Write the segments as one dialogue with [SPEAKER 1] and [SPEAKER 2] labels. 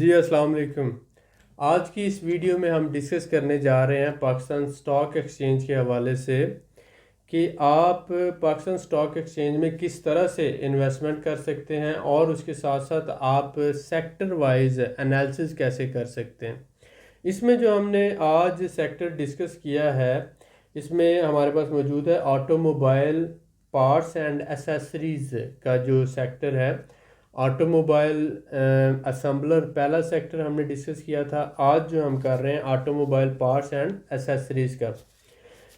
[SPEAKER 1] जी अस्सलाम वालेकुम। आज की इस वीडियो में हम डिस्कस करने जा रहे हैं पाकिस्तान स्टॉक एक्सचेंज के हवाले से कि आप पाकिस्तान स्टॉक एक्सचेंज में किस तरह से इन्वेस्टमेंट कर सकते हैं और उसके साथ साथ आप सेक्टर वाइज एनालिसिस कैसे कर सकते हैं। इसमें जो हमने आज सेक्टर डिस्कस किया है, इसमें हमारे पास मौजूद है ऑटोमोबाइल पार्ट्स एंड एसेसरीज का जो सेक्टर है। ऑटोमोबाइल असम्बलर पहला सेक्टर हमने डिस्कस किया था। आज जो हम कर रहे हैं ऑटोमोबाइल पार्ट्स एंड एसेसरीज का।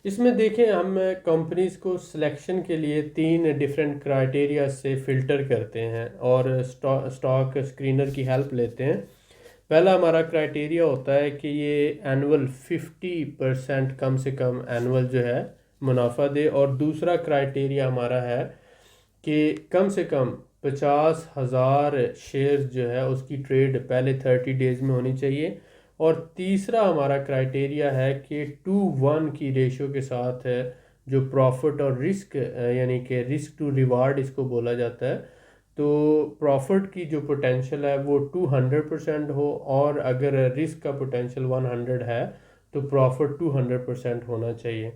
[SPEAKER 1] इसमें देखें, हम कंपनीज को सिलेक्शन के लिए 3 डिफरेंट क्राइटेरिया से फ़िल्टर करते हैं और स्टॉक स्क्रीनर की हेल्प लेते हैं। पहला हमारा क्राइटेरिया होता है कि ये एनुअल 50% कम से कम एनुअल जो है मुनाफा दे, और दूसरा क्राइटेरिया हमारा है कि कम से कम 50,000 शेयर जो है उसकी ट्रेड पहले 30 डेज़ में होनी चाहिए। और तीसरा हमारा क्राइटेरिया है कि 2:1 की रेशो के साथ है जो प्रॉफिट और रिस्क, यानी कि रिस्क टू रिवार्ड इसको बोला जाता है। तो प्रॉफिट की जो पोटेंशियल है वो 200% हो, और अगर रिस्क का पोटेंशियल 100 है तो प्रॉफिट 200% होना चाहिए।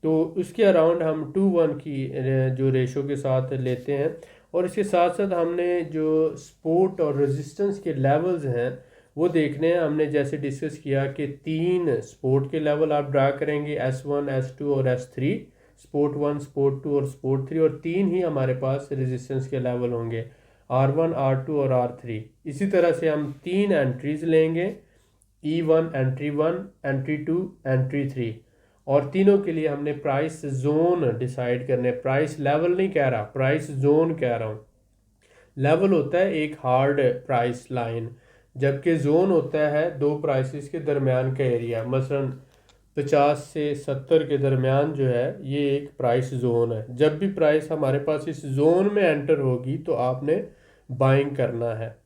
[SPEAKER 1] तो उसके अराउंड हम 2:1 की जो रेशो के साथ लेते हैं। और इसके साथ साथ हमने जो सपोर्ट और रेजिस्टेंस के लेवल्स हैं वो देखने हैं। हमने जैसे डिस्कस किया कि 3 सपोर्ट के लेवल आप ड्रा करेंगे, S1, S2 और S3। सपोर्ट 1, सपोर्ट 2 और सपोर्ट 3, और 3 ही हमारे पास रेजिस्टेंस के लेवल होंगे, R1, R2 और R3। इसी तरह से हम 3 एंट्रीज लेंगे, E1 एंट्री 1, एंट्री 2, एंट्री 3। और तीनों के लिए हमने प्राइस जोन डिसाइड करने। प्राइस लेवल नहीं कह रहा, प्राइस जोन कह रहा हूँ। लेवल होता है एक हार्ड प्राइस लाइन, जबकि जोन होता है दो प्राइसेस के दरमियान का एरिया। मसलन 50 से 70 के दरमियान जो है ये एक प्राइस जोन है। जब भी प्राइस हमारे पास इस जोन में एंटर होगी तो आपने बाइंग करना है।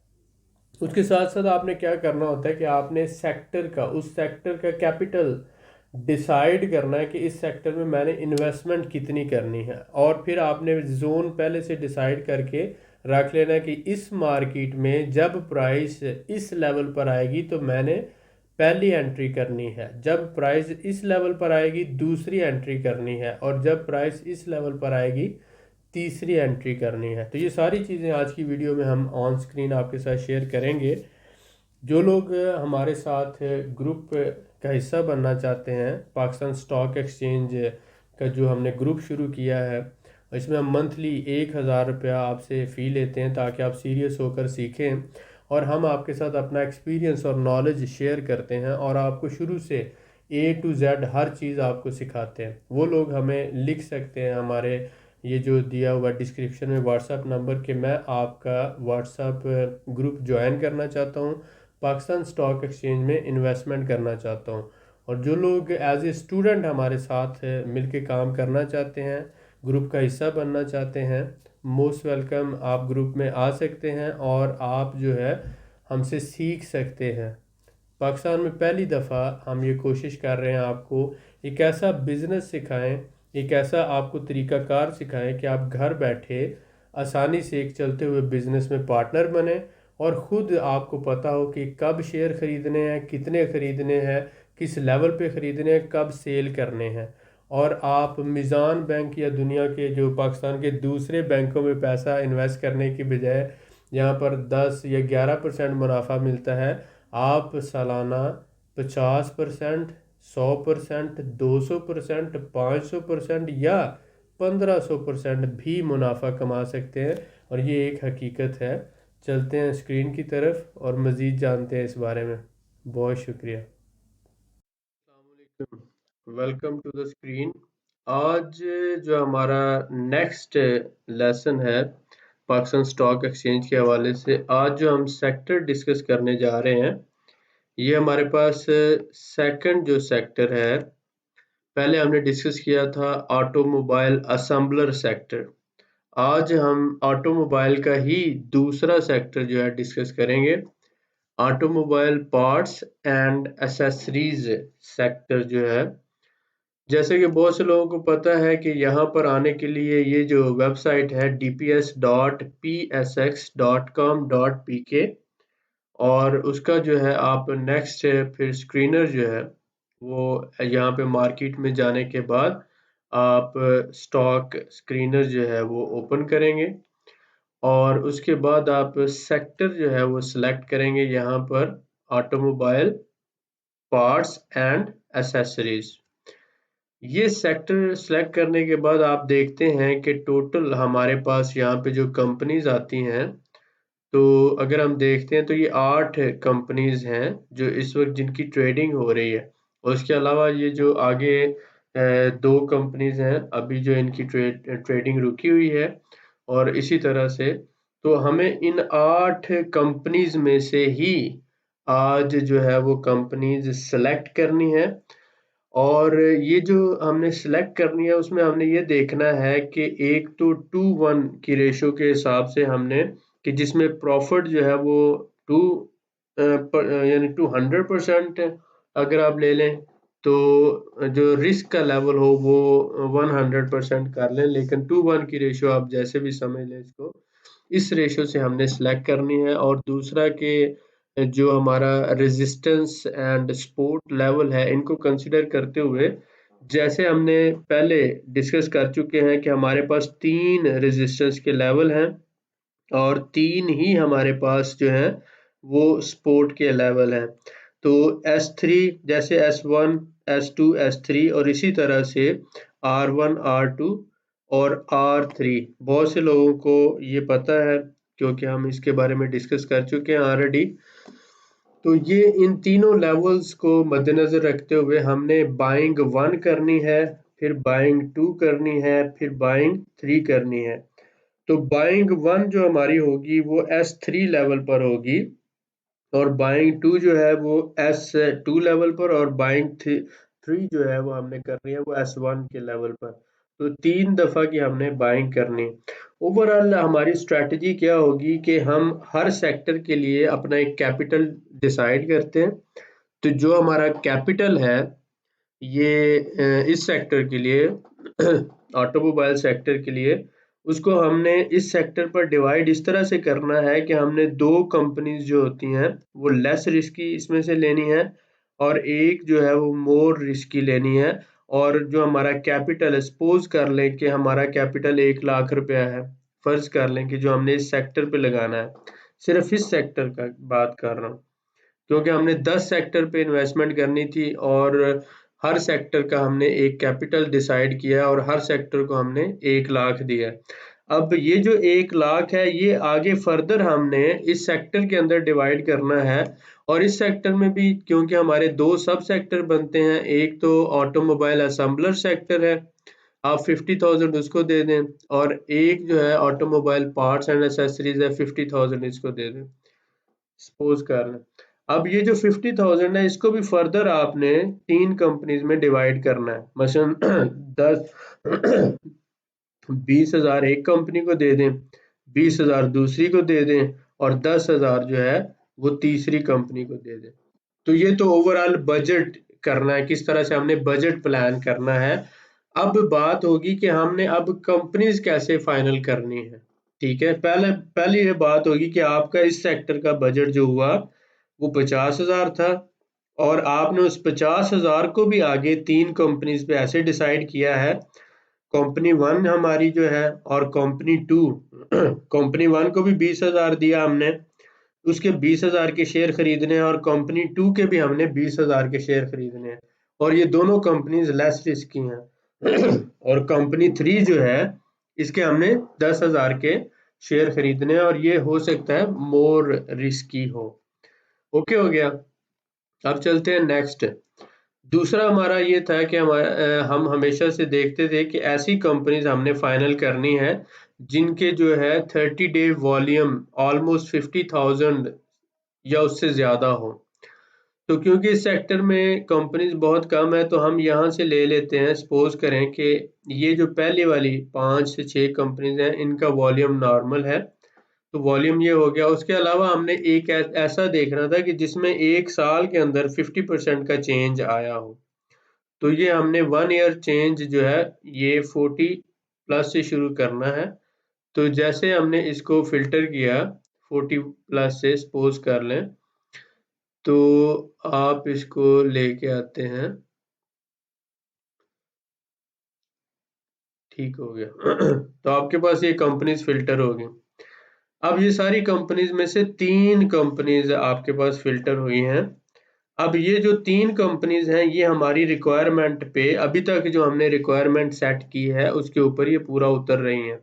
[SPEAKER 1] उसके साथ साथ आपने क्या करना होता है कि आपने सेक्टर का, उस सेक्टर का कैपिटल डिसाइड करना है कि इस सेक्टर में मैंने इन्वेस्टमेंट कितनी करनी है। और फिर आपने जोन पहले से डिसाइड करके रख लेना है कि इस मार्केट में जब प्राइस इस लेवल पर आएगी तो मैंने पहली एंट्री करनी है, जब प्राइस इस लेवल पर आएगी दूसरी एंट्री करनी है, और जब प्राइस इस लेवल पर आएगी तीसरी एंट्री करनी है। तो ये सारी चीज़ें आज की वीडियो में हम ऑन स्क्रीन आपके साथ शेयर करेंगे। जो लोग हमारे साथ ग्रुप का हिस्सा बनना चाहते हैं, पाकिस्तान स्टॉक एक्सचेंज का जो हमने ग्रुप शुरू किया है, इसमें हम मंथली 1,000 रुपया आपसे फ़ी लेते हैं ताकि आप सीरियस होकर सीखें, और हम आपके साथ अपना एक्सपीरियंस और नॉलेज शेयर करते हैं और आपको शुरू से A to Z हर चीज़ आपको सिखाते हैं। वो लोग हमें लिख सकते हैं हमारे ये जो दिया हुआ डिस्क्रिप्शन में व्हाट्सअप नंबर के, मैं आपका व्हाट्सअप ग्रुप ज्वाइन करना चाहता हूँ, पाकिस्तान स्टॉक एक्सचेंज में इन्वेस्टमेंट करना चाहता हूँ। और जो लोग एज ए स्टूडेंट हमारे साथ मिलके काम करना चाहते हैं, ग्रुप का हिस्सा बनना चाहते हैं, मोस्ट वेलकम। आप ग्रुप में आ सकते हैं और आप जो है हमसे सीख सकते हैं। पाकिस्तान में पहली दफ़ा हम ये कोशिश कर रहे हैं आपको एक ऐसा बिज़नेस सिखाएं, एक ऐसा आपको तरीक़ाकार सिखाएं कि आप घर बैठे आसानी से एक चलते हुए बिज़नेस में पार्टनर बने, और ख़ुद आपको पता हो कि कब शेयर ख़रीदने हैं, कितने ख़रीदने हैं, किस लेवल पे ख़रीदने हैं, कब सेल करने हैं। और आप मीज़ान बैंक या दुनिया के जो पाकिस्तान के दूसरे बैंकों में पैसा इन्वेस्ट करने की बजाय यहाँ पर 10 या 11% मुनाफा मिलता है, आप सालाना 50%, 100%, 200%, 500% या 1500% भी मुनाफा कमा सकते हैं। और ये एक हकीकत है। चलते हैं स्क्रीन की तरफ और मज़ीद जानते हैं इस बारे में। बहुत शुक्रिया। Welcome to the screen. आज जो हमारा नेक्स्ट लेसन है पाकिस्तान स्टॉक एक्सचेंज के हवाले से, आज जो हम सेक्टर डिस्कस करने जा रहे हैं, ये हमारे पास सेकंड जो सेक्टर है, पहले हमने डिस्कस किया था ऑटोमोबाइल असेंबलर सेक्टर। आज हम ऑटोमोबाइल का ही दूसरा सेक्टर जो है डिस्कस करेंगे, automobile parts and accessories sector जो है। जैसे कि बहुत से लोगों को पता है कि यहाँ पर आने के लिए ये जो वेबसाइट है dps.psx.com.pk, और उसका जो है आप नेक्स्ट फिर स्क्रीनर जो है वो यहाँ पे मार्केट में जाने के बाद आप स्टॉक स्क्रीनर जो है वो ओपन करेंगे और उसके बाद आप सेक्टर जो है वो सिलेक्ट करेंगे यहाँ पर ऑटोमोबाइल पार्ट्स एंड एसेसरीज। ये सेक्टर सेलेक्ट करने के बाद आप देखते हैं कि टोटल हमारे पास यहाँ पे जो कंपनीज आती हैं, तो अगर हम देखते हैं तो ये 8 कंपनीज हैं जो इस वक्त जिनकी ट्रेडिंग हो रही है। और उसके अलावा ये जो आगे 2 कंपनीज हैं अभी जो इनकी ट्रेडिंग रुकी हुई है। और इसी तरह से तो हमें इन 8 कंपनीज में से ही आज जो है वो कंपनीज सेलेक्ट करनी है। और ये जो हमने सेलेक्ट करनी है उसमें हमने ये देखना है कि एक तो 2:1 की रेशो के हिसाब से हमने कि जिसमें प्रॉफिट जो है वो 2 यानी 200% अगर आप ले लें तो जो रिस्क का लेवल हो वो 100% कर लें, लेकिन 2:1 की रेशो आप जैसे भी समझ लें इसको, इस रेशो से हमने सेलेक्ट करनी है। और दूसरा कि जो हमारा रेजिस्टेंस एंड सपोर्ट लेवल है इनको कंसिडर करते हुए, जैसे हमने पहले डिस्कस कर चुके हैं कि हमारे पास 3 रेजिस्टेंस के लेवल हैं और 3 ही हमारे पास जो है वो सपोर्ट के लेवल हैं। तो S3 जैसे S1 S2 S3 और इसी तरह से R1 R2 और R3 बहुत से लोगों को ये पता है क्योंकि हम इसके बारे में डिस्कस कर चुके हैं ऑलरेडी। तो ये इन तीनों लेवल्स को मद्देनजर रखते हुए हमने बाइंग 1 करनी है, फिर बाइंग 2 करनी है, फिर बाइंग 3 करनी है। तो बाइंग 1 जो हमारी होगी वो S3 लेवल पर होगी और बाइंग 2 जो है वो S2 लेवल पर और बाइंग 3 जो है वो हमने करनी है वो S1 के लेवल पर। तो 3 दफा की हमने बाइंग करनी। ओवरऑल हमारी स्ट्रेटजी क्या होगी कि हम हर सेक्टर के लिए अपना एक कैपिटल डिसाइड करते हैं। तो जो हमारा कैपिटल है ये इस सेक्टर के लिए ऑटोमोबाइल सेक्टर के लिए उसको हमने इस सेक्टर पर डिवाइड इस तरह से करना है कि हमने 2 कंपनीज जो होती हैं वो लेस रिस्की इसमें से लेनी है और एक जो है वो मोर रिस्की लेनी है। और जो हमारा कैपिटल है, सपोज कर लें कि हमारा कैपिटल 1 लाख रुपया है, फर्ज कर लें कि जो हमने इस सेक्टर पे लगाना है, सिर्फ इस सेक्टर का बात कर रहा हूँ क्योंकि हमने 10 सेक्टर पे इन्वेस्टमेंट करनी थी और हर सेक्टर का हमने एक कैपिटल डिसाइड किया और हर सेक्टर को हमने 1 लाख दिया। अब ये जो 1 लाख है ये आगे फर्दर हमने इस सेक्टर के अंदर डिवाइड करना है और इस सेक्टर में भी क्योंकि हमारे 2 सब सेक्टर बनते हैं, एक तो ऑटोमोबाइल असेंबलर सेक्टर है, आप 50,000 उसको दे दें और एक जो है ऑटोमोबाइल पार्ट्स एंड एसेसरीज है 50,000 इसको दे दें, सपोज कर लें। अब ये जो 50,000 है इसको भी फर्दर आपने 3 कंपनीज में डिवाइड करना है, मसलन 10 20,000 एक कंपनी को दे दें, 20,000 दूसरी को दे दें और 10,000 जो है वो तीसरी कंपनी को दे दें। तो ये तो ओवरऑल बजट करना है, किस तरह से हमने बजट प्लान करना है। अब बात होगी कि हमने अब कंपनीज कैसे फाइनल करनी है। ठीक है, पहले ये बात होगी कि आपका इस सेक्टर का बजट जो हुआ वो 50,000 था और आपने उस 50,000 को भी आगे 3 कंपनीज पे ऐसे डिसाइड किया है, कंपनी 1 हमारी जो है और कंपनी 2 कंपनी 1 को भी 20,000 दिया हमने, उसके 20,000 के शेयर खरीदने हैं और कंपनी 2 के भी हमने 20,000 के शेयर खरीदने हैं और ये दोनों कंपनीज लेस रिस्की हैं और कंपनी 3 जो है इसके हमने 10,000 के शेयर खरीदने हैं और ये हो सकता है मोर रिस्की हो। ओके हो गया। अब चलते हैं नेक्स्ट। दूसरा हमारा ये था कि हम हमेशा से देखते थे कि ऐसी कंपनीज हमने फाइनल करनी है जिनके जो है 30 डे वॉल्यूम ऑलमोस्ट 50,000 या उससे ज्यादा हो। तो क्योंकि इस सेक्टर में कंपनीज बहुत कम है तो हम यहाँ से ले लेते हैं, सपोज करें कि ये जो पहले वाली 5 से 6 कंपनीज हैं इनका वॉल्यूम नॉर्मल है, तो वॉल्यूम ये हो गया। उसके अलावा हमने एक ऐसा देखना था कि जिसमें 1 साल के अंदर 50% का चेंज आया हो। तो ये हमने 1 ईयर चेंज जो है ये 40 प्लस से शुरू करना है। तो जैसे हमने इसको फिल्टर किया 40 प्लस से, सपोज कर लें तो आप इसको लेके आते हैं, ठीक हो गया। तो आपके पास ये कंपनीज फिल्टर हो गई। अब ये सारी कंपनीज में से 3 कंपनीज आपके पास फिल्टर हुई हैं। अब ये जो 3 कंपनीज हैं ये हमारी रिक्वायरमेंट पे, अभी तक जो हमने रिक्वायरमेंट सेट की है उसके ऊपर ये पूरा उतर रही हैं,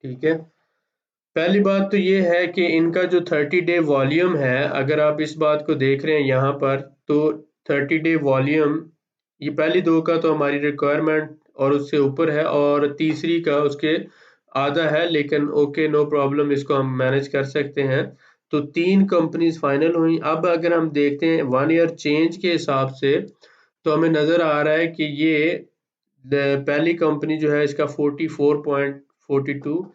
[SPEAKER 1] ठीक है। पहली बात तो ये है कि इनका जो 30 डे वॉल्यूम है, अगर आप इस बात को देख रहे हैं यहाँ पर, तो 30 डे वॉल्यूम, ये पहली 2 का तो हमारी रिक्वायरमेंट और उससे ऊपर है, और तीसरी का उसके आधा है, लेकिन ओके नो प्रॉब्लम, इसको हम मैनेज कर सकते हैं। तो 3 कंपनीज फाइनल हुई। अब अगर हम देखते हैं 1 ईयर चेंज के हिसाब से, तो हमें नज़र आ रहा है कि ये पहली कंपनी जो है इसका 44.42,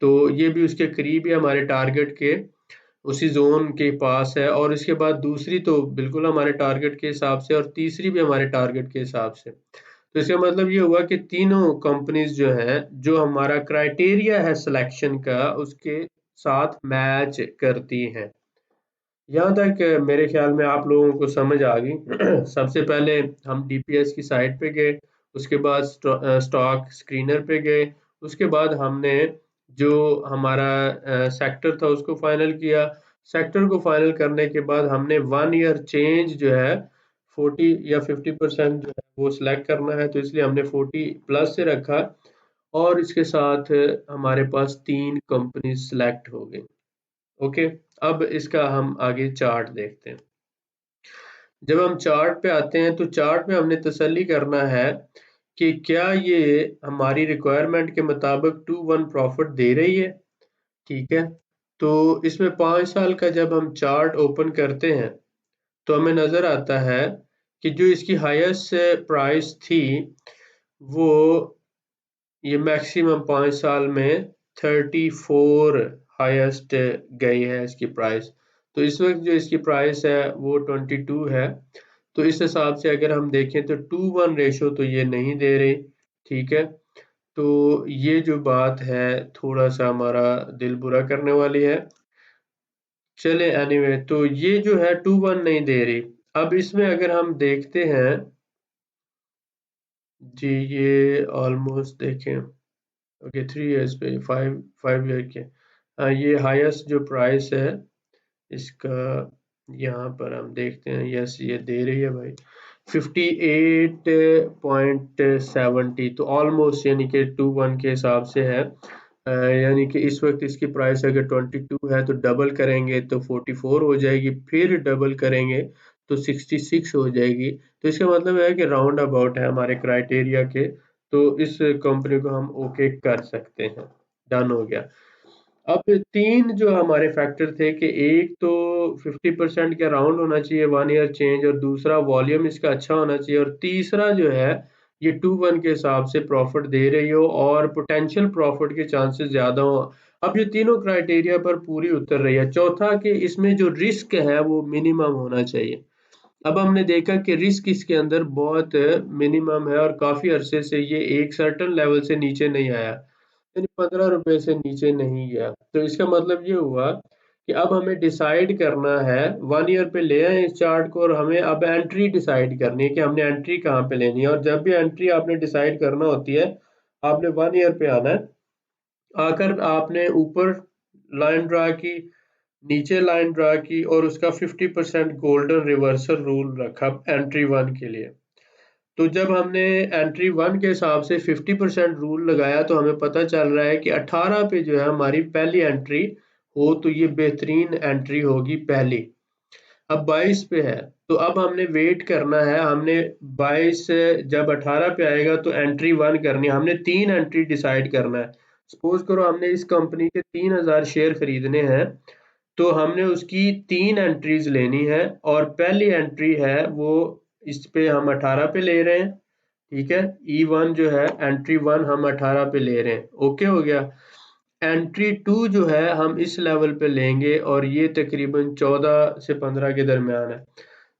[SPEAKER 1] तो ये भी उसके करीब है, हमारे टारगेट के उसी जोन के पास है। और इसके बाद दूसरी तो बिल्कुल हमारे टारगेट के हिसाब से, और तीसरी भी हमारे टारगेट के हिसाब से। तो इसका मतलब ये हुआ कि तीनों कंपनीज जो है, जो हमारा क्राइटेरिया है सिलेक्शन का, उसके साथ मैच करती हैं। यहाँ तक मेरे ख्याल में आप लोगों को समझ आ गई। सबसे पहले हम डीपीएस की साइट पे गए, उसके बाद स्टॉक स्क्रीनर पे गए, उसके बाद हमने जो हमारा सेक्टर था उसको फाइनल किया। सेक्टर को फाइनल करने के बाद हमने 1 ईयर चेंज जो है 40 या 50% जो है वो सिलेक्ट करना है, तो इसलिए हमने 40 प्लस से रखा, और इसके साथ हमारे पास 3 कंपनी सिलेक्ट हो गई। ओके, अब इसका हम आगे चार्ट देखते हैं। जब हम चार्ट पे आते हैं तो चार्ट में हमने तसल्ली करना है कि क्या ये हमारी रिक्वायरमेंट के मुताबिक 2-1 प्रॉफिट दे रही है, ठीक है। तो इसमें 5 साल का जब हम चार्ट ओपन करते हैं तो हमें नज़र आता है कि जो इसकी हाईएस्ट प्राइस थी वो, ये मैक्सिमम 5 साल में 34 हाईएस्ट गई है इसकी प्राइस। तो इस वक्त जो इसकी प्राइस है वो 22 है। तो इस हिसाब से अगर हम देखें तो 2-1 रेशो तो ये नहीं दे रही, ठीक है। तो ये जो बात है थोड़ा सा हमारा दिल बुरा करने वाली है। चले एनीवे, तो ये जो है 2-1 नहीं दे रही। अब इसमें अगर हम देखते हैं जी, ये ऑलमोस्ट देखें, ओके 3 इयर्स पे 5 ईयर के, ये हाईएस्ट जो प्राइस है इसका, यहाँ पर हम देखते हैं, यस ये दे रही है भाई 58.70, तो ऑलमोस्ट यानी कि 2-1 के हिसाब से है। यानी कि इस वक्त इसकी प्राइस अगर 22 है तो डबल करेंगे तो 44 हो जाएगी, फिर डबल करेंगे तो 66 हो जाएगी। तो इसका मतलब है कि राउंड अबाउट है हमारे क्राइटेरिया के, तो इस कंपनी को हम ओके कर सकते हैं। डन हो गया। अब 3 जो हमारे फैक्टर थे कि एक तो 50% के अराउंड होना चाहिए 1 ईयर चेंज, और दूसरा वॉल्यूम इसका अच्छा होना चाहिए, और तीसरा जो है ये 2-1 के हिसाब से प्रॉफिट दे रही हो और पोटेंशियल प्रॉफिट के चांसेस ज़्यादा हो। अब ये तीनों क्राइटेरिया पर पूरी उतर रही है। चौथा कि इसमें जो रिस्क है वो मिनिमम होना चाहिए। अब हमने देखा कि रिस्क इसके अंदर बहुत मिनिमम है, और काफ़ी अरसे से ये एक सर्टेन लेवल से नीचे नहीं आया, यानी 15 रुपए से नीचे नहीं गया। तो इसका मतलब ये हुआ कि अब हमें डिसाइड करना है, 1 ईयर पे ले आए इस चार्ट को, और हमें अब एंट्री डिसाइड करनी है कि हमने एंट्री कहाँ पे लेनी है। और जब भी एंट्री आपने डिसाइड करना होती है, आपने 1 ईयर पे आना है, आकर आपने ऊपर लाइन ड्रा की, नीचे लाइन ड्रा की, और उसका 50% गोल्डन रिवर्सल रूल रखा एंट्री 1 के लिए। तो जब हमने एंट्री 1 के हिसाब से 50% रूल लगाया तो हमें पता चल रहा है कि 18 पे जो है हमारी पहली एंट्री हो, तो ये बेहतरीन एंट्री होगी पहली। अब 22 पे है, तो अब हमने वेट करना है, हमने 22 से जब 18 पे आएगा तो एंट्री 1 करनी है, हमने 3 एंट्री डिसाइड करना है। सपोज करो हमने इस कंपनी के 3000 शेयर खरीदने हैं, तो हमने उसकी 3 एंट्रीज लेनी है, और पहली एंट्री है वो इस पे हम 18 पे ले रहे हैं, ठीक है। E1 जो है एंट्री 1 हम 18 पे ले रहे हैं, ओके हो गया। एंट्री 2 जो है हम इस लेवल पे लेंगे, और ये तकरीबन 14 से 15 के दरमियान है।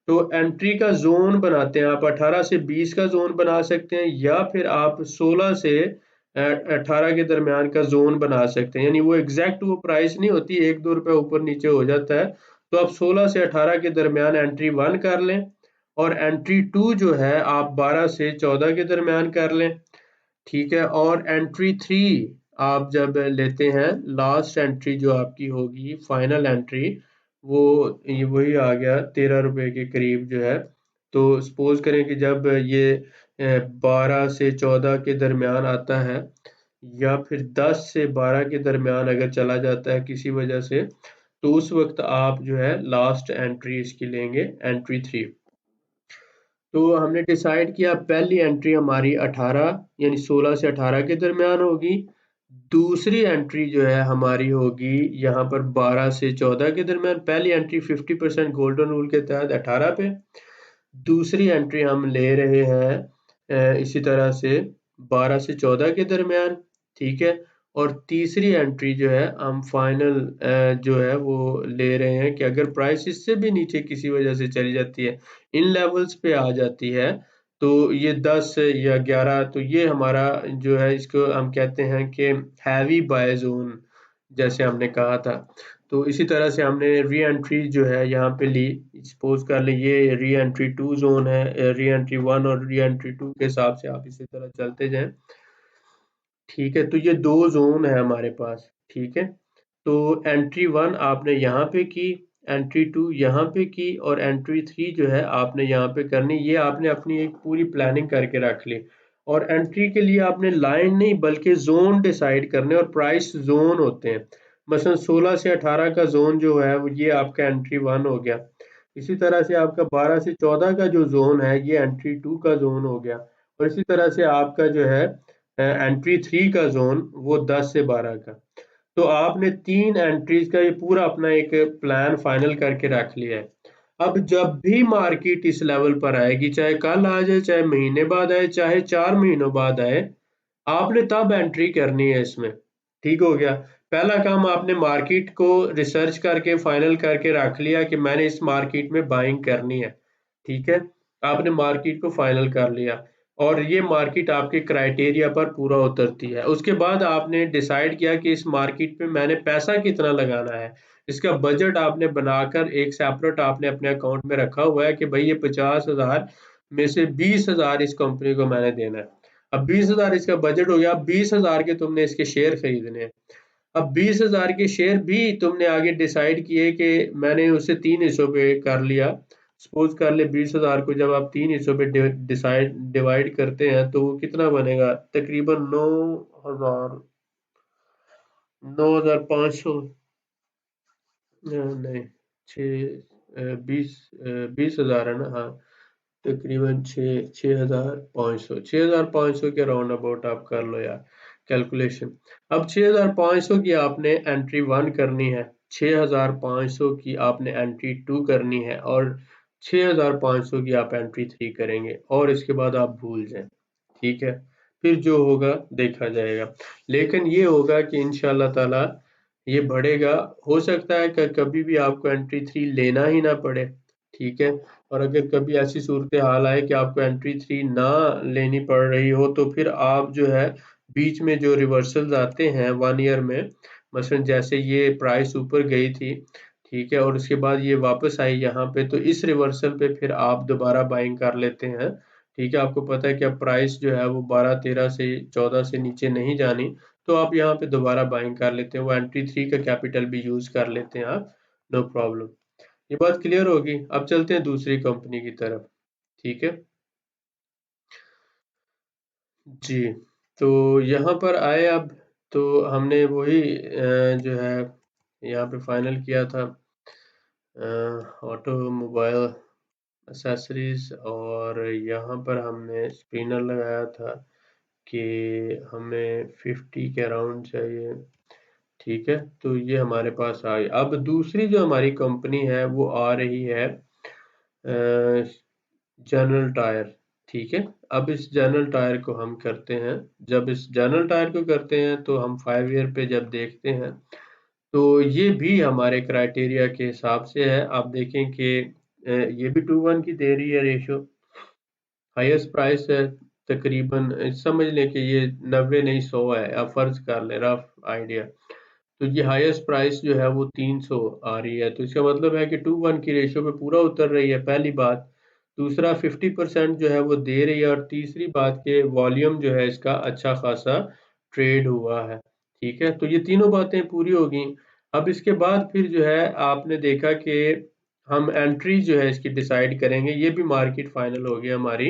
[SPEAKER 1] तो एंट्री का जोन बनाते हैं, आप 18 से 20 का जोन बना सकते हैं, या फिर आप 16 से 18 के दरमियान का जोन बना सकते हैं। यानी वो एग्जैक्ट वो प्राइस नहीं होती, 1-2 रुपए ऊपर नीचे हो जाता है, तो आप 16 से 18 के दरमियान एंट्री 1 कर लें, और एंट्री 2 जो है आप 12 से 14 के दरमियान कर लें, ठीक है। और एंट्री 3 आप जब लेते हैं, लास्ट एंट्री जो आपकी होगी, फाइनल एंट्री, वो ये वही आ गया 13 रुपए के करीब जो है। तो सपोज करें कि जब ये 12 से 14 के दरमियान आता है, या फिर 10 से 12 के दरमियान अगर चला जाता है किसी वजह से, तो उस वक्त आप जो है लास्ट एंट्री इसकी लेंगे, एंट्री 3। तो हमने डिसाइड किया पहली एंट्री हमारी 18 यानी 16 से 18 के दरमियान होगी। दूसरी एंट्री जो है हमारी होगी यहाँ पर 12 से 14 के दरमियान। पहली एंट्री 50% गोल्डन रूल के तहत 18 पे, दूसरी एंट्री हम ले रहे हैं इसी तरह से 12 से 14 के दरमियान, ठीक है। और तीसरी एंट्री जो है हम फाइनल जो है वो ले रहे हैं कि अगर प्राइस इससे भी नीचे किसी वजह से चली जाती है, इन लेवल्स पे आ जाती है, तो ये 10 या 11, तो ये हमारा जो है इसको हम कहते हैं कि हैवी बाय जोन, जैसे हमने कहा था। तो इसी तरह से हमने री एंट्री जो है यहाँ पे ली। सपोज कर लें ये री एंट्री 2 जोन है, री एंट्री 1 और री एंट्री 2 के हिसाब से आप इसी तरह चलते जाएं, ठीक है। तो ये 2 जोन है हमारे पास, ठीक है। तो एंट्री 1 आपने यहाँ पे की, एंट्री 2 यहाँ पे की, और एंट्री 3 जो है आपने यहाँ पे करनी। ये आपने अपनी एक पूरी प्लानिंग करके रख ली। और एंट्री के लिए आपने लाइन नहीं बल्कि जोन डिसाइड करने, और प्राइस जोन होते हैं। मसलन 16 से 18 का जोन जो है वो ये आपका एंट्री 1 हो गया। इसी तरह से आपका 12 से 14 का जो जोन है ये एंट्री 2 का जोन हो गया। और इसी तरह से आपका जो है एंट्री 3 का जोन वो 10 से 12 का। तो आपने 3 एंट्रीज का ये पूरा अपना एक प्लान फाइनल करके रख लिया है। अब जब भी मार्केट इस लेवल पर आएगी, चाहे कल आ जाए, चाहे महीने बाद आए, चाहे 4 महीनों बाद आए, आपने तब एंट्री करनी है इसमें। ठीक हो गया। पहला काम आपने मार्केट को रिसर्च करके फाइनल करके रख लिया कि मैंने इस मार्केट में बाइंग करनी है, ठीक है। आपने मार्केट को फाइनल कर लिया, और ये मार्केट आपके क्राइटेरिया पर पूरा उतरती है। उसके बाद आपने डिसाइड किया कि इस मार्केट पे मैंने पैसा कितना लगाना है। इसका बजट आपने बनाकर एक सेपरेट आपने अपने अकाउंट में रखा हुआ है कि भाई ये 50,000 में से 20,000 इस कंपनी को मैंने देना है। अब 20,000 इसका बजट हो गया। अब 20,000 के तुमने इसके शेयर खरीदने हैं। अब 20,000 के शेयर भी तुमने आगे डिसाइड किए कि मैंने उसे 3 हिस्सों पे कर लिया। सपोज कर ले 20,000 को जब आप 3 हिस्सों पे डिवाइड करते हैं तो वो कितना बनेगा, तकरीबन 9,500, नहीं, 20,000 है ना, हाँ। तकरीबन 6,500 के राउंड अबाउट आप कर लो यार कैलकुलेशन। अब 6,500 की आपने एंट्री 1 करनी है, 6,500 की आपने एंट्री 2 करनी है, और 6,500 की आप एंट्री 3 करेंगे, और इसके बाद आप भूल जाएं, ठीक है। फिर जो होगा देखा जाएगा। लेकिन ये होगा कि इंशाल्लाह ताला ये बढ़ेगा। हो सकता है कि कभी भी आपको एंट्री 3 लेना ही ना पड़े, ठीक है। और अगर कभी ऐसी सूरत हाल आए कि आपको एंट्री 3 ना लेनी पड़ रही हो, तो फिर आप जो है बीच में जो रिवर्सल्स आते हैं 1 ईयर में, मसलन जैसे ये प्राइस ऊपर गई थी, ठीक है, और उसके बाद ये वापस आई यहाँ पे, तो इस रिवर्सल पे फिर आप दोबारा बाइंग कर लेते हैं, ठीक है। आपको पता है कि अब प्राइस जो है वो 12, 13 से 14 से नीचे नहीं जानी, तो आप यहाँ पे दोबारा बाइंग कर लेते हैं, वो एंट्री 3 का कैपिटल भी यूज कर लेते हैं आप, नो प्रॉब्लम। ये बात क्लियर होगी। अब चलते हैं दूसरी कंपनी की तरफ, ठीक है जी। तो यहाँ पर आए अब, तो हमने वही जो है यहाँ पे फाइनल किया था ऑटोमोबाइल एसेसरीज, और यहाँ पर हमने स्क्रीनर लगाया था कि हमें 50 के अराउंड चाहिए, ठीक है। तो ये हमारे पास आ गई। अब दूसरी जो हमारी कंपनी है वो आ रही है जनरल टायर, ठीक है। अब इस जनरल टायर को हम करते हैं। जब इस जनरल टायर को करते हैं तो हम 5 ईयर पे जब देखते हैं, तो ये भी हमारे क्राइटेरिया के हिसाब से है। आप देखें कि ये भी 2:1 की दे रही है रेशो। हाईएस्ट प्राइस है तकरीबन, समझ लें कि ये 90 नहीं 100 है, आप फर्ज कर लें रफ आइडिया। तो ये हाईएस्ट प्राइस जो है वो 300 आ रही है, तो इसका मतलब है कि 2:1 की रेशियो पे पूरा उतर रही है, पहली बात। दूसरा 50% जो है वो दे रही है, और तीसरी बात के वॉल्यूम जो है इसका अच्छा खासा ट्रेड हुआ है। ठीक है, तो ये तीनों बातें पूरी होगी। अब इसके बाद फिर जो है आपने देखा कि हम एंट्री जो है इसकी डिसाइड करेंगे, ये भी मार्केट फाइनल हो गई हमारी।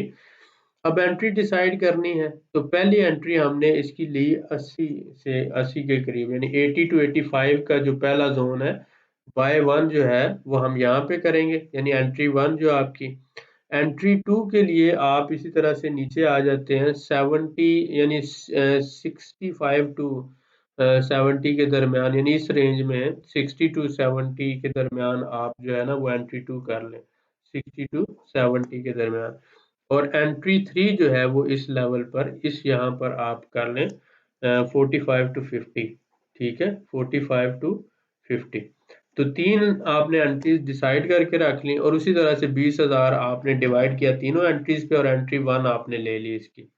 [SPEAKER 1] अब एंट्री डिसाइड करनी है, तो पहली एंट्री हमने इसकी ली 80 से 80 के करीब, यानी 80 टू 85 का जो पहला जोन है, बाय वन जो है वो हम यहाँ पे करेंगे, यानी एंट्री वन जो आपकी। एंट्री टू के लिए आप इसी तरह से नीचे आ जाते हैं 70, यानी 65 टू 70 के दरमियान, यानी इस रेंज में 60 टू 70 के दरमियान आप जो है ना वो एंट्री टू कर लें, 60 टू 70 के दरमियान। और एंट्री थ्री जो है वो इस लेवल पर, इस यहाँ पर आप कर लें 45 टू 50। ठीक है, 45 टू 50। तो तीन आपने एंट्रीज डिसाइड करके रख ली, और उसी तरह से 20,000 आपने डिवाइड किया तीनों एंट्रीज पे, और एंट्री वन आपने ले ली इसकी।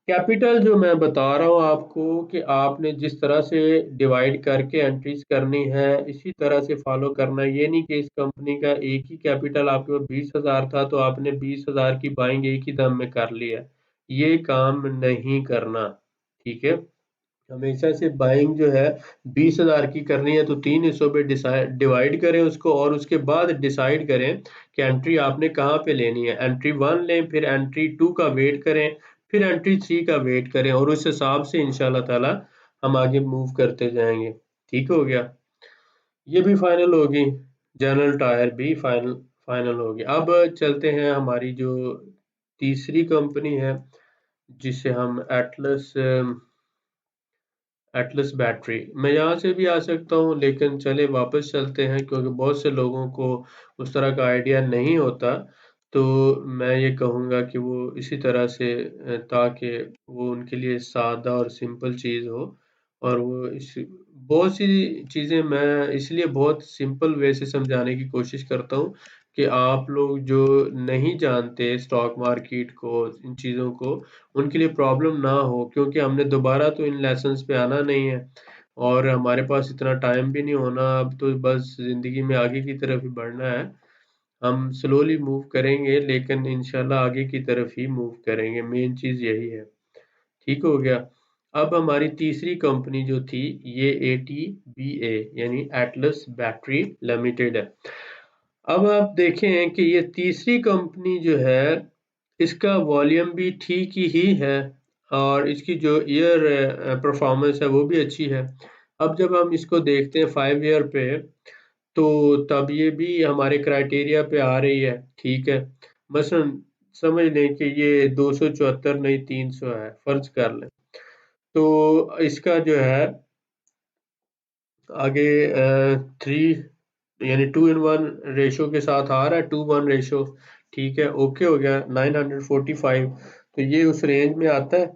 [SPEAKER 1] कैपिटल जो मैं बता रहा हूँ आपको कि आपने जिस तरह से डिवाइड करके एंट्रीज करनी है, इसी तरह से फॉलो करना है। ये नहीं कि इस कंपनी का एक ही कैपिटल आपके पास 20,000 था तो आपने 20,000 की बाइंग एक ही दम में कर ली है, ये काम नहीं करना। ठीक है, हमेशा से बाइंग जो है 20,000 की करनी है तो तीन हिस्सों पे डिवाइड करें उसको, और उसके बाद डिसाइड करें कि एंट्री आपने कहाँ पे लेनी है। एंट्री वन लें, फिर एंट्री टू का वेट करें, फिर एंट्री थ्री का वेट करें, और उस हिसाब से इंशाल्लाह ताला हम आगे मूव करते जाएंगे। ठीक हो गया, ये भी फाइनल होगी, जनरल टायर भी फाइनल फाइनल होगी। अब चलते हैं हमारी जो तीसरी कंपनी है, जिसे हम एटलस एटलस बैटरी। मैं यहाँ से भी आ सकता हूँ, लेकिन चले वापस चलते हैं, क्योंकि बहुत से लोगों को उस तरह का आइडिया नहीं होता। तो मैं ये कहूँगा कि वो इसी तरह से ताकि वो उनके लिए सादा और सिंपल चीज़ हो, और वो इस बहुत सी चीज़ें मैं इसलिए बहुत सिंपल वे से समझाने की कोशिश करता हूँ कि आप लोग जो नहीं जानते स्टॉक मार्केट को, इन चीज़ों को, उनके लिए प्रॉब्लम ना हो, क्योंकि हमने दोबारा तो इन लेसन्स पे आना नहीं है, और हमारे पास इतना टाइम भी नहीं होना। अब तो बस ज़िंदगी में आगे की तरफ ही बढ़ना है। हम स्लोली मूव करेंगे, लेकिन इंशाल्लाह आगे की तरफ ही मूव करेंगे, मेन चीज़ यही है। ठीक हो गया। अब हमारी तीसरी कंपनी जो थी ये ATBA, यानी एटलस बैटरी लिमिटेड है। अब आप देखें कि ये तीसरी कंपनी जो है, इसका वॉल्यूम भी ठीक ही है, और इसकी जो ईयर परफॉर्मेंस है वो भी अच्छी है। अब जब हम इसको देखते हैं 5 ईयर पे, तो तब ये भी हमारे क्राइटेरिया पे आ रही है। ठीक है, मसलन समझ लें कि ये 274 नहीं 300 है, फर्ज कर लें, तो इसका जो है आगे 3, यानी 2:1 रेशो के साथ आ रहा है, 2:1 रेशो। ठीक है, ओके हो गया, 945, तो ये उस रेंज में आता है।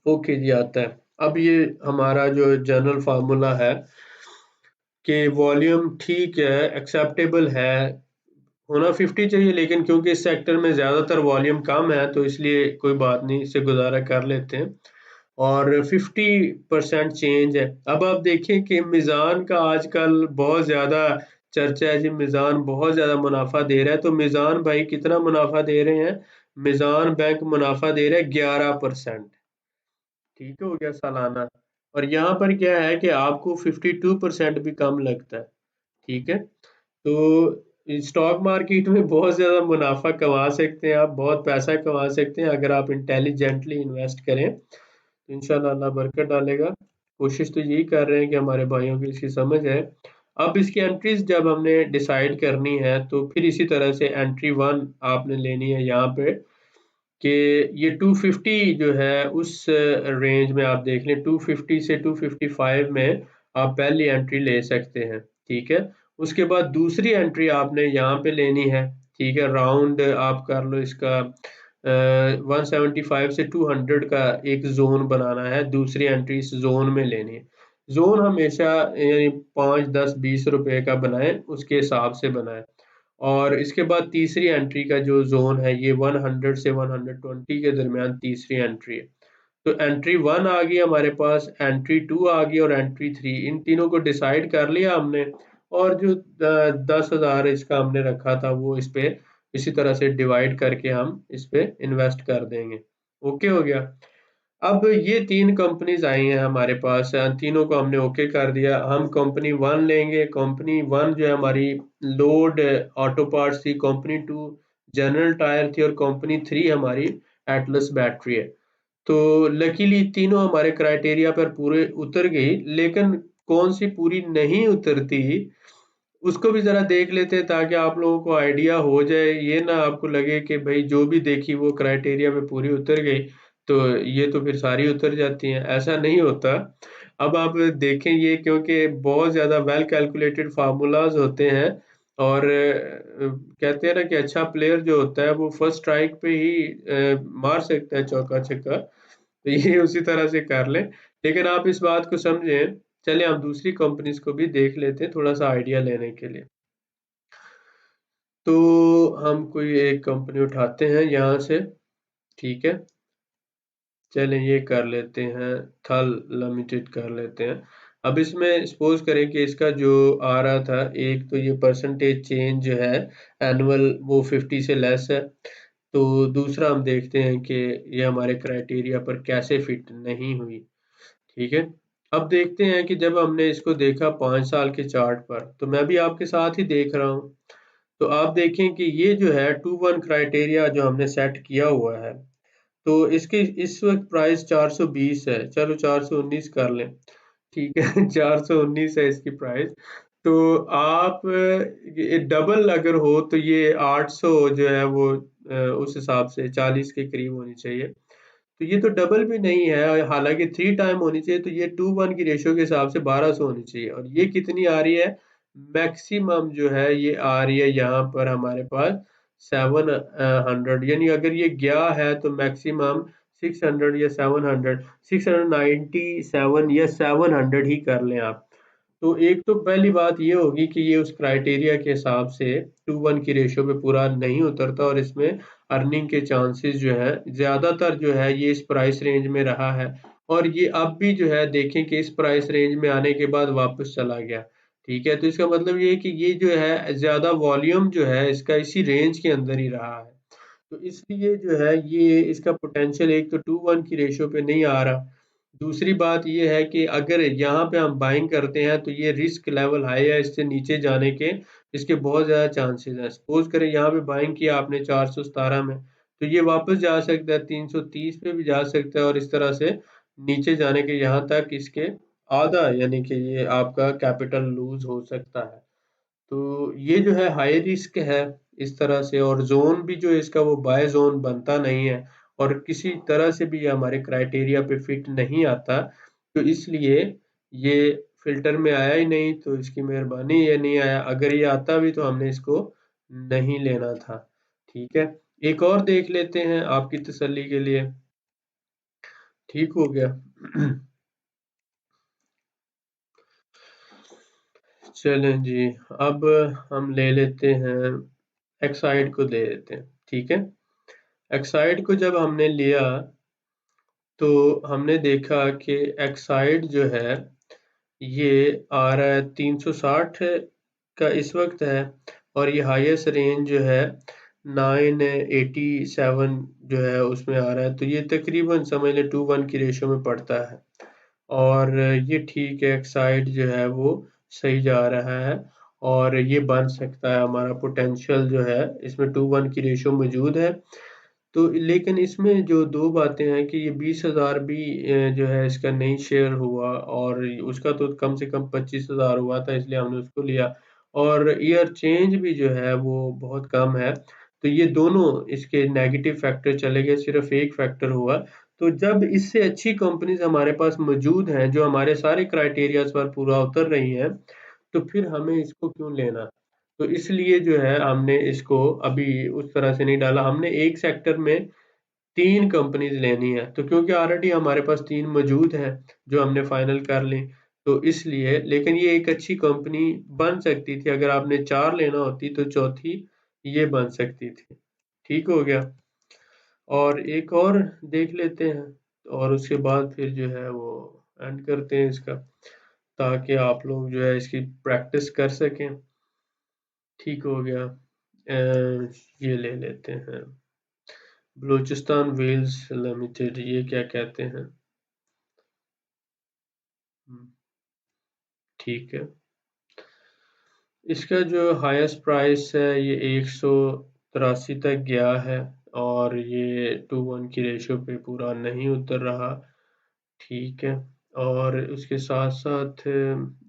[SPEAKER 1] ओके जी, आता है। अब ये हमारा जो जनरल फार्मूला है कि वॉल्यूम ठीक है, एक्सेप्टेबल है, होना 50 चाहिए, लेकिन क्योंकि इस सेक्टर में ज़्यादातर वॉल्यूम कम है तो इसलिए कोई बात नहीं, इससे गुजारा कर लेते हैं। और 50% चेंज है। अब आप देखें कि मीज़ान का आजकल बहुत ज़्यादा चर्चा है जी, मीज़ान बहुत ज़्यादा मुनाफा दे रहा है। तो मीज़ान भाई कितना मुनाफा दे रहे हैं? मीज़ान बैंक मुनाफा दे रहा है 11%। ठीक हो गया, सालाना। और यहाँ पर क्या है कि आपको 52% भी कम लगता है। ठीक है, तो स्टॉक मार्केट में बहुत ज़्यादा मुनाफा कमा सकते हैं आप, बहुत पैसा कमा सकते हैं अगर आप इंटेलिजेंटली इन्वेस्ट करें, तो इंशाल्लाह अल्लाह बरकत डालेगा। कोशिश तो यही कर रहे हैं कि हमारे भाइयों की इसकी समझ है। अब इसकी एंट्रीज जब हमने डिसाइड करनी है, तो फिर इसी तरह से एंट्री वन आपने लेनी है यहाँ पे, कि ये 250 जो है उस रेंज में आप देख लें, 250 से 255 में आप पहली एंट्री ले सकते हैं। ठीक है, उसके बाद दूसरी एंट्री आपने यहाँ पे लेनी है। ठीक है, राउंड आप कर लो इसका 175 से 200 का एक जोन बनाना है, दूसरी एंट्री इस जोन में लेनी है। जोन हमेशा यानी 5, 10, 20 रुपए का बनाएं, उसके हिसाब से बनाएं। और इसके बाद तीसरी एंट्री का जो जोन है ये 100 से 120 के दरमियान तीसरी एंट्री है। तो एंट्री 1 आ गई हमारे पास, एंट्री 2 आ गई और एंट्री 3, इन तीनों को डिसाइड कर लिया हमने। और जो 10,000 इसका हमने रखा था वो इस पे इसी तरह से डिवाइड करके हम इस पे इन्वेस्ट कर देंगे। ओके हो गया। अब ये 3 कंपनीज आई हैं हमारे पास, तीनों को हमने ओके कर दिया। हम कंपनी 1 लेंगे। कंपनी 1 जो है हमारी लोड ऑटो पार्ट्स थी, कंपनी 2 जनरल टायर थी और कंपनी 3 हमारी एटलस बैटरी है। तो लकीली तीनों हमारे क्राइटेरिया पर पूरे उतर गई, लेकिन कौन सी पूरी नहीं उतरती उसको भी जरा देख लेते हैं, ताकि आप लोगों को आइडिया हो जाए। ये ना आपको लगे कि भाई जो भी देखी वो क्राइटेरिया पे पूरी उतर गई तो ये तो फिर सारी उतर जाती हैं, ऐसा नहीं होता। अब आप देखें ये, क्योंकि बहुत ज़्यादा वेल कैलकुलेटेड फार्मूलाज होते हैं और कहते हैं ना कि अच्छा प्लेयर जो होता है वो फर्स्ट स्ट्राइक पे ही मार सकता है चौका छक्का। तो ये उसी तरह से कर लें, लेकिन आप इस बात को समझें। चलिए हम दूसरी कंपनीज को भी देख लेते हैं थोड़ा सा आइडिया लेने के लिए। तो हम कोई एक कंपनी उठाते हैं यहाँ से, ठीक है। चलें ये कर लेते हैं, थल लिमिटेड कर लेते हैं। अब इसमें सपोज करें कि इसका जो आ रहा था, एक तो ये परसेंटेज चेंज जो है एनुअल वो 50 से लेस है। तो दूसरा हम देखते हैं कि ये हमारे क्राइटेरिया पर कैसे फिट नहीं हुई, ठीक है। अब देखते हैं कि जब हमने इसको देखा 5 साल के चार्ट पर, तो मैं भी आपके साथ ही देख रहा हूँ। तो आप देखें कि ये जो है 2-1 क्राइटेरिया जो हमने सेट किया हुआ है, तो इसकी इस वक्त प्राइस 420 है। चलो 419 कर लें, ठीक है। 419 है इसकी प्राइस। तो आप ये डबल अगर हो तो ये 800 जो है वो उस हिसाब से 40 के करीब होनी चाहिए। तो ये तो डबल भी नहीं है, हालांकि 3 टाइम होनी चाहिए, तो ये 2-1 की रेशियो के हिसाब से 1200 होनी चाहिए। और ये कितनी आ रही है, मैक्सिमम जो है ये आ रही है यहाँ पर हमारे पास 700, यानी अगर ये गया है तो मैक्सिमम 600 या 700, 697 या 700 ही कर लें आप। तो एक तो पहली बात ये होगी कि ये उस क्राइटेरिया के हिसाब से 2-1 की रेशियो पे पूरा नहीं उतरता और इसमें अर्निंग के चांसेस जो है ज़्यादातर जो है ये इस प्राइस रेंज में रहा है। और ये अब भी जो है देखें कि इस प्राइस रेंज में आने के बाद वापस चला गया, ठीक है। तो इसका मतलब ये है कि ये जो है ज़्यादा वॉल्यूम जो है इसका इसी रेंज के अंदर ही रहा है। तो इसलिए जो है ये इसका पोटेंशियल एक तो 2-1 की रेशियो पे नहीं आ रहा। दूसरी बात ये है कि अगर यहाँ पे हम बाइंग करते हैं तो ये रिस्क लेवल हाई है इससे नीचे जाने के, इसके बहुत ज़्यादा चांसेस हैं। सपोज करें यहाँ पे बाइंग किया आपने 417 में, तो ये वापस जा सकता है 330 पे भी जा सकता है और इस तरह से नीचे जाने के यहाँ तक इसके आधा, यानी कि ये आपका कैपिटल लूज हो सकता है। तो ये जो है हाई रिस्क है इस तरह से, और ज़ोन भी जो है इसका वो बाय ज़ोन बनता नहीं है और किसी तरह से भी ये हमारे क्राइटेरिया पे फिट नहीं आता। तो इसलिए ये फ़िल्टर में आया ही नहीं, तो इसकी मेहरबानी ये नहीं आया। अगर ये आता भी तो हमने इसको नहीं लेना था, ठीक है। एक और देख लेते हैं आपकी तसल्ली के लिए, ठीक हो गया। चलें जी, अब हम ले लेते हैं एक्साइड को, ले लेते हैं, ठीक है। एक्साइड को जब हमने लिया तो हमने देखा कि एक्साइड जो है ये आ रहा है 360 का इस वक्त है और ये हाईएस्ट रेंज जो है 987 जो है उसमें आ रहा है। तो ये तकरीबन समझ लें 2-1 की रेशियो में पड़ता है और ये ठीक है, एक्साइड जो है वो सही जा रहा है और ये बन सकता है। हमारा पोटेंशियल जो है इसमें 2-1 की रेशियो मौजूद है। तो लेकिन इसमें जो 2 बातें हैं कि ये 20,000 भी जो है इसका नहीं शेयर हुआ और उसका तो कम से कम 25,000 हुआ था, इसलिए हमने उसको लिया। और ईयर चेंज भी जो है वो बहुत कम है। तो ये दोनों इसके नेगेटिव फैक्टर चले गए, सिर्फ़ एक फैक्टर हुआ। तो जब इससे अच्छी कंपनीज़ हमारे पास मौजूद हैं, जो हमारे सारे क्राइटेरियाज़ पर पूरा उतर रही हैं, तो फिर हमें इसको क्यों लेना? तो इसलिए जो है हमने इसको अभी उस तरह से नहीं डाला। हमने एक सेक्टर में 3 कंपनीज़ लेनी है, तो क्योंकि ऑलरेडी हमारे पास 3 मौजूद हैं, जो हमने फाइनल कर ली, तो इसलिए। लेकिन ये एक अच्छी कंपनी बन सकती थी, अगर आपने 4 लेना होती तो चौथी ये बन सकती थी। ठीक हो गया। और एक और देख लेते हैं। और उसके बाद फिर जो है वो एंड करते हैं इसका, ताकि आप लोग जो है इसकी प्रैक्टिस कर सकें। ठीक हो गया। ये ले लेते हैं बलूचिस्तान व्हील्स लिमिटेड, ये क्या कहते हैं? ठीक है। इसका जो हाईएस्ट प्राइस है ये 183 तक गया है, और ये 2:1 की रेशियो पे पूरा नहीं उतर रहा। ठीक है। और उसके साथ साथ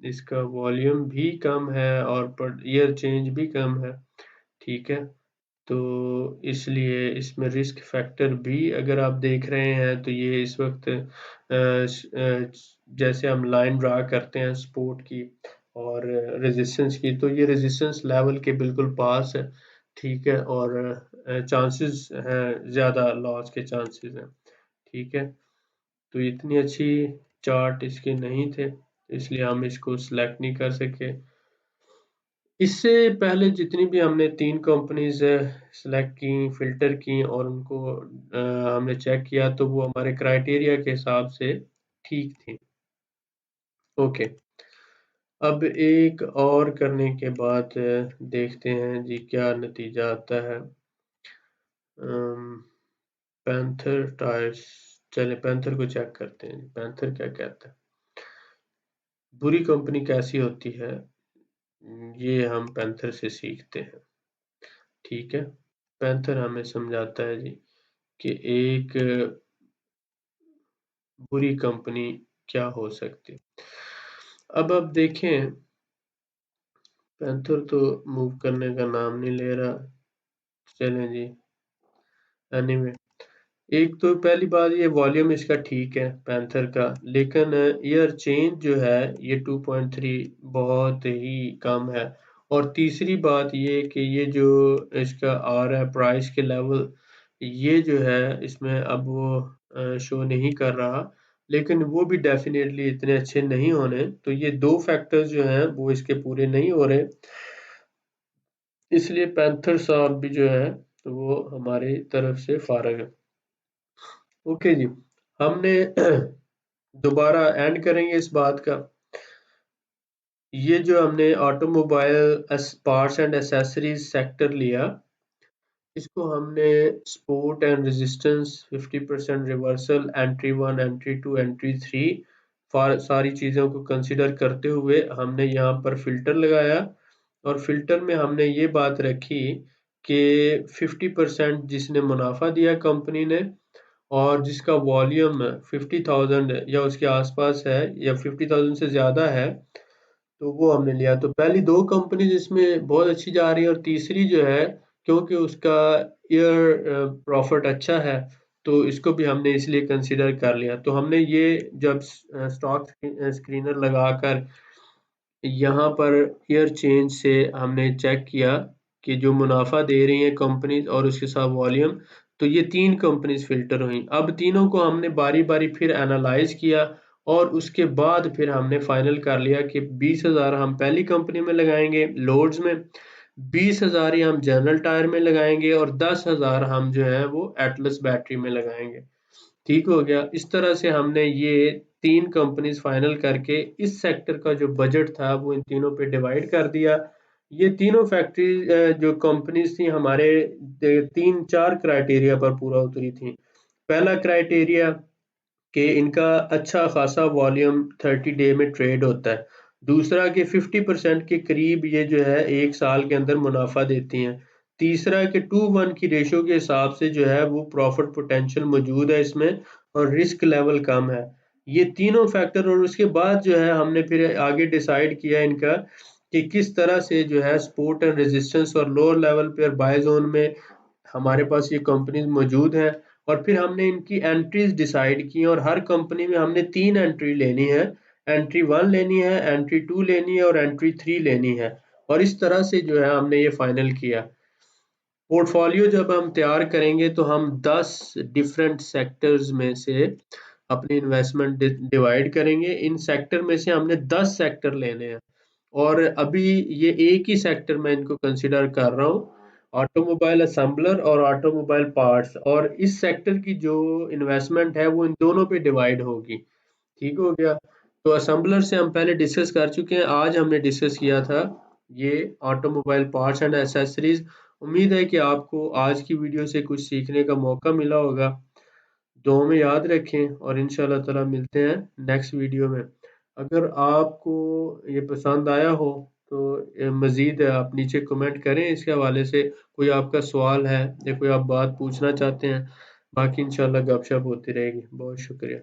[SPEAKER 1] इसका वॉल्यूम भी कम है और पर ईयर चेंज भी कम है। ठीक है। तो इसलिए इसमें रिस्क फैक्टर भी अगर आप देख रहे हैं तो ये इस वक्त जैसे हम लाइन ड्रा करते हैं सपोर्ट की और रेजिस्टेंस की, तो ये रेजिस्टेंस लेवल के बिल्कुल पास है। ठीक है। और चांसेस हैं, ज़्यादा लॉस के चांसेस हैं। ठीक है। तो इतनी अच्छी चार्ट इसके नहीं थे, इसलिए हम इसको सिलेक्ट नहीं कर सके। इससे पहले जितनी भी हमने 3 कंपनीज सेलेक्ट की, फिल्टर की और उनको हमने चेक किया, तो वो हमारे क्राइटेरिया के हिसाब से ठीक थी। ओके। अब एक और करने के बाद देखते हैं जी क्या नतीजा आता है। पैंथर टायर्स, चले पैंथर को चेक करते हैं, पैंथर क्या कहता है, बुरी कंपनी कैसी होती है, ये हम पैंथर से सीखते हैं। ठीक है। पैंथर हमें समझाता है जी कि एक बुरी कंपनी क्या हो सकती। अब आप देखें, पैंथर तो मूव करने का नाम नहीं ले रहा। चलें जी, एनीवे, एक तो पहली बात ये वॉल्यूम इसका ठीक है पैंथर का, लेकिन ईयर चेंज जो है ये 2.3 बहुत ही कम है। और तीसरी बात ये कि ये जो इसका आ रहा है प्राइस के लेवल, ये जो है इसमें अब वो शो नहीं कर रहा, लेकिन वो भी डेफिनेटली इतने अच्छे नहीं होने। तो ये 2 फैक्टर्स जो हैं वो इसके पूरे नहीं हो रहे, इसलिए पैंथर साहब भी जो है वो हमारी तरफ से फारग है। ओके जी, हमने दोबारा एंड करेंगे इस बात का। ये जो हमने automobile parts and accessories sector लिया, इसको हमने support and resistance, 50% reversal, entry 1, entry 2, entry 3 सारी चीज़ों को कंसिडर करते हुए हमने यहाँ पर फिल्टर लगाया। और फिल्टर में हमने ये बात रखी कि 50% जिसने मुनाफा दिया कंपनी ने और जिसका वॉल्यूम 50,000 या उसके आसपास है या 50,000 से ज़्यादा है, तो वो हमने लिया। तो पहली 2 कंपनी जिसमें बहुत अच्छी जा रही है, और तीसरी जो है क्योंकि उसका ईयर प्रॉफिट अच्छा है, तो इसको भी हमने इसलिए कंसीडर कर लिया। तो हमने ये जब स्टॉक स्क्रीनर लगाकर यहाँ पर ईयर चेंज से हमने चेक किया कि जो मुनाफा दे रही हैं कंपनीज और उसके साथ वॉल्यूम, तो ये 3 कंपनीज फिल्टर हुई। अब तीनों को हमने बारी-बारी फिर एनालाइज किया और उसके बाद फिर हमने फाइनल कर लिया कि 20,000 हम पहली कंपनी में लगाएंगे लोड्स में, 20,000 ही हम जनरल टायर में लगाएंगे और 10,000 हम जो है वो एटलस बैटरी में लगाएंगे। ठीक हो गया। इस तरह से हमने ये 3 कंपनीज फाइनल करके इस सेक्टर का जो बजट था वो इन तीनों पे डिवाइड कर दिया। ये तीनों फैक्ट्री जो कंपनीज थी हमारे 3-4 क्राइटेरिया पर पूरा उतरी थी। पहला क्राइटेरिया कि इनका अच्छा खासा वॉल्यूम 30 डे में ट्रेड होता है। दूसरा कि 50% के करीब ये जो है 1 साल के अंदर मुनाफा देती हैं। तीसरा कि 2:1 की रेशियो के हिसाब से जो है वो प्रॉफिट पोटेंशियल मौजूद है इसमें और रिस्क लेवल कम है। ये तीनों फैक्टर, और उसके बाद जो है हमने फिर आगे डिसाइड किया इनका कि किस तरह से जो है सपोर्ट एंड रेजिस्टेंस और लोअर लेवल पे और बाय जोन में हमारे पास ये कंपनीज मौजूद है। और फिर हमने इनकी एंट्रीज डिसाइड की और हर कंपनी में हमने 3 एंट्री लेनी है। एंट्री 1 लेनी है, एंट्री 2 लेनी है और एंट्री 3 लेनी है। और इस तरह से जो है हमने ये फाइनल किया। पोर्टफोलियो जब हम तैयार करेंगे तो हम 10 डिफरेंट सेक्टर्स में से अपनी इन्वेस्टमेंट डिवाइड करेंगे। इन सेक्टर में से हमने 10 सेक्टर लेने हैं और अभी ये एक ही सेक्टर मैं इनको कंसिडर कर रहा हूँ ऑटोमोबाइल असेंबलर और ऑटोमोबाइल पार्ट्स, और इस सेक्टर की जो इन्वेस्टमेंट है वो इन दोनों पे डिवाइड होगी। ठीक हो गया। तो असेंबलर से हम पहले डिस्कस कर चुके हैं, आज हमने डिस्कस किया था ये ऑटोमोबाइल पार्ट्स एंड एसेसरीज। उम्मीद है कि आपको आज की वीडियो से कुछ सीखने का मौका मिला होगा। दुआ में याद रखें और इंशाल्लाह ताला मिलते हैं नेक्स्ट वीडियो में। अगर आपको ये पसंद आया हो तो मज़ीद आप नीचे कमेंट करें इसके हवाले से, कोई आपका सवाल है या कोई आप बात पूछना चाहते हैं। बाकी इंशाल्लाह गपशप होती रहेगी। बहुत शुक्रिया।